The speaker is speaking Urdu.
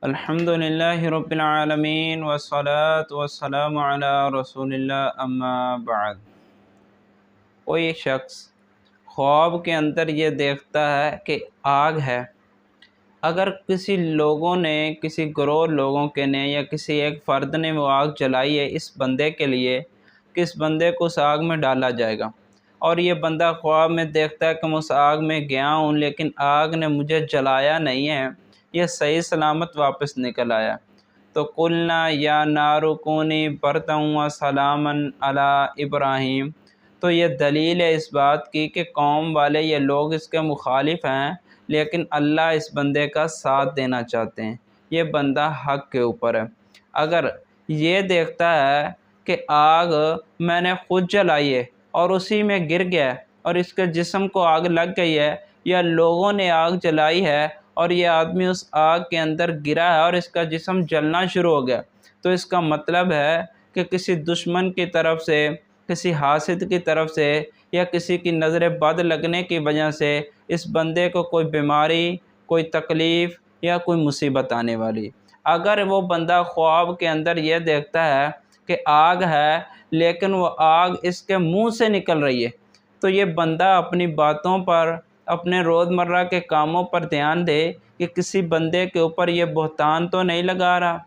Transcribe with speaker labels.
Speaker 1: الحمدللہ رب العالمین والصلاة والسلام علی رسول اللہ اما بعد۔ کوئی شخص خواب کے اندر یہ دیکھتا ہے کہ آگ ہے۔ اگر کسی لوگوں نے، کسی گروہ لوگوں کے نے یا کسی ایک فرد نے وہ آگ جلائی ہے اس بندے کے لیے کہ اس بندے کو اس آگ میں ڈالا جائے گا، اور یہ بندہ خواب میں دیکھتا ہے کہ میں اس آگ میں گیا ہوں لیکن آگ نے مجھے جلایا نہیں ہے، یہ صحیح سلامت واپس نکل آیا، تو قلنا یا نار کونی بردا وسلاما علی ابراہیم، تو یہ دلیل ہے اس بات کی کہ قوم والے یہ لوگ اس کے مخالف ہیں لیکن اللہ اس بندے کا ساتھ دینا چاہتے ہیں، یہ بندہ حق کے اوپر ہے۔ اگر یہ دیکھتا ہے کہ آگ میں نے خود جلائی ہے اور اسی میں گر گیا ہے اور اس کے جسم کو آگ لگ گئی ہے، یا لوگوں نے آگ جلائی ہے اور یہ آدمی اس آگ کے اندر گرا ہے اور اس کا جسم جلنا شروع ہو گیا، تو اس کا مطلب ہے کہ کسی دشمن کی طرف سے، کسی حاسد کی طرف سے یا کسی کی نظر بد لگنے کی وجہ سے اس بندے کو کوئی بیماری، کوئی تکلیف یا کوئی مصیبت آنے والی۔ اگر وہ بندہ خواب کے اندر یہ دیکھتا ہے کہ آگ ہے لیکن وہ آگ اس کے منہ سے نکل رہی ہے، تو یہ بندہ اپنی باتوں پر، اپنے روزمرہ کے کاموں پر دھیان دے کہ کسی بندے کے اوپر یہ بہتان تو نہیں لگا رہا۔